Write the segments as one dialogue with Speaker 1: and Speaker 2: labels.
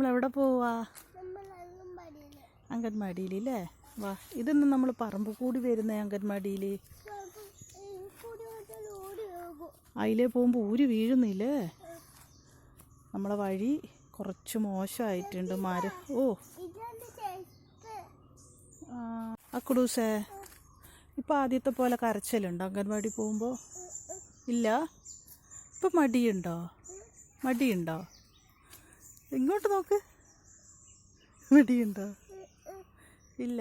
Speaker 1: നമ്മളെവിടെ പോവാ? അംഗൻവാടിയിലല്ലേ? വാ, ഇതൊന്നും നമ്മൾ പറമ്പ് കൂടി വരുന്ന അംഗൻവാടിയിൽ. അതിലേ പോകുമ്പോൾ ഊര് വീഴുന്നില്ലേ? നമ്മളെ വഴി കുറച്ച് മോശമായിട്ടുണ്ട്. ഓ അക്കുടൂസേ, ഇപ്പം ആദ്യത്തെ പോലെ കരച്ചിലുണ്ടോ അംഗൻവാടി പോകുമ്പോൾ? ഇല്ല. ഇപ്പം മടിയുണ്ടോ? ഇങ്ങോട്ട് നോക്ക്. മടിയുണ്ടോ? ഇല്ല.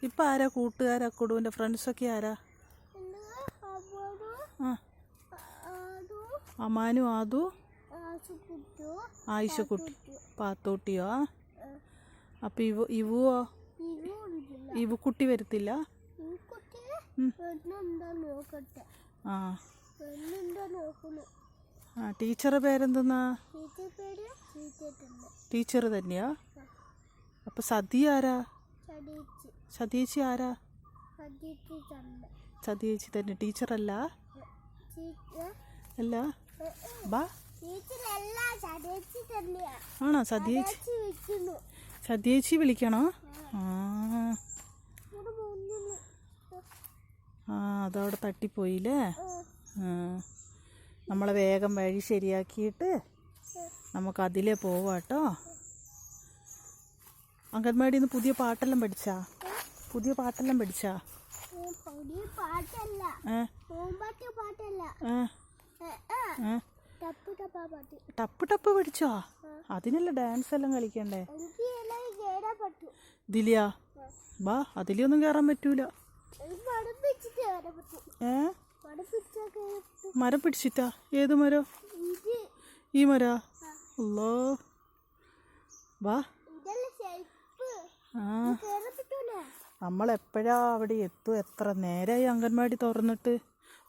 Speaker 1: ഇപ്പം ആരാ കൂട്ടുകാരാ? അക്കുടൂൻ്റെ ഫ്രണ്ട്സൊക്കെ ആരാ? അമാനു, ആദു, ആയിഷക്കുട്ടി, പാത്തോട്ടിയോ? അപ്പം ഇവുവോ? ഇവുക്കുട്ടി വരത്തില്ല? ടീച്ചറുടെ പേരെന്തെന്നാ? ടീച്ചർ തന്നെയാ? അപ്പം സതിയ ആരാ? സതീച്ചി ആരാ? സതീച്ചി തന്നെ ടീച്ചറല്ല? അല്ല. ബാ, ആണോ? സതീച്ചി വിളിക്കണോ? അതവിടെ തട്ടിപ്പോയില്ലേ? നമ്മളെ വേഗം വഴി ശരിയാക്കിയിട്ട് നമുക്ക് അതിലേ പോവാട്ടോ. അംഗൻവാടിയിൽ നിന്ന് പുതിയ പാട്ടെല്ലാം പഠിച്ചാ? ടപ്പ് പഠിച്ചോ? അതിനല്ല ഡാൻസ് എല്ലാം കളിക്കണ്ടേ? ഇതിലെയാ? ബാ, അതിലൊന്നും കയറാൻ പറ്റൂല. മരം പിടിച്ചിട്ടാ? ഏത് മരം? ഈ മരാ? അല്ലോ, വാ. നമ്മളെപ്പോഴാ അവിടെ എത്തും? എത്ര നേരമായി അംഗൻവാടി തുറന്നിട്ട്?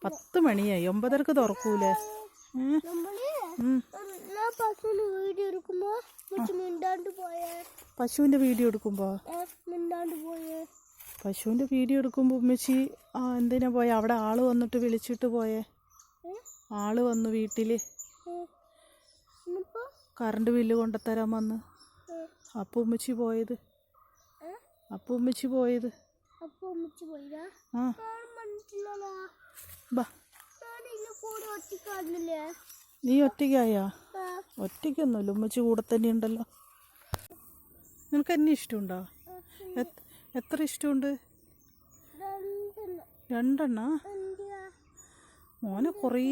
Speaker 1: 10 മണിയായി. 9:30 തുറക്കൂലേ? പശുവിന്റെ വീഡിയോ എടുക്കുമ്പോ ഉമ്മച്ചി എന്തിനാ പോയെ? അവിടെ ആള് വന്നിട്ട് വിളിച്ചിട്ട് പോയേ. ആള് വന്നു വീട്ടില്, കറണ്ട് ബില്ല് കൊണ്ടുത്തരാൻ വന്ന്. അപ്പൊ ഉമ്മച്ചി പോയത്. നീ ഒറ്റയ്ക്കായാ? ഒറ്റയ്ക്കൊന്നുമില്ല, ഉമ്മച്ചി കൂടെ തന്നെ ഉണ്ടല്ലോ. നിനക്ക് എന്നെ ഇഷ്ടമുണ്ടോ? എത്ര ഇഷ്ടമുണ്ട്? 2 മോനെ കുറേ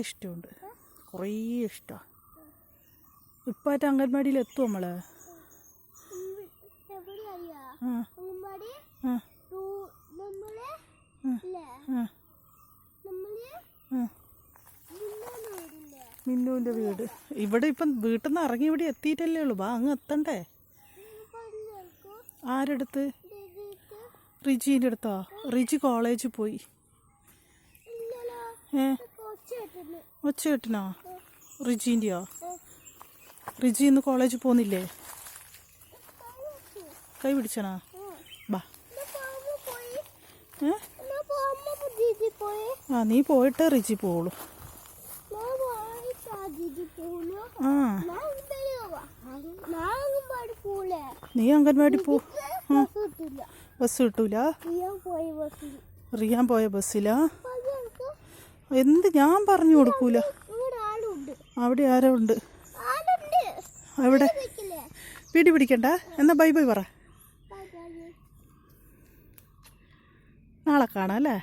Speaker 1: ഇഷ്ടമുണ്ട്. ഇപ്പായിട്ട് അംഗൻവാടിയിൽ എത്തും നമ്മള്. മിന്നുവിൻ്റെ വീട് ഇവിടെ. ഇപ്പം വീട്ടിൽ നിന്ന് ഇറങ്ങി ഇവിടെ എത്തിയിട്ടല്ലേ ഉള്ളൂ. ബാ, അങ്ങ് എത്തണ്ടേ? ആരെടുത്ത്? റിജീൻ്റെ അടുത്തോ? റിജി കോളേജിൽ പോയി. ഒച്ച കേട്ടിനോ? റിജീൻ്റെയോ? റിജി ഇന്ന് കോളേജിൽ പോകുന്നില്ലേ? കൈ പിടിച്ചണോ? ബാ. നീ പോയിട്ട് റിജി പോവുള്ളൂ. നീ അംഗൻവാടി പോ. ബസ് കിട്ടൂല? റിയാൻ പോയ ബസ്സിലാ? എന്ത് ഞാൻ പറഞ്ഞു കൊടുക്കൂല. അവിടെ ആരോ ഉണ്ട്. അവിടെ വീഡിയോ പിടിക്കണ്ട. എന്നാ ബൈ പറ. നാളെ കാണാം അല്ലേ?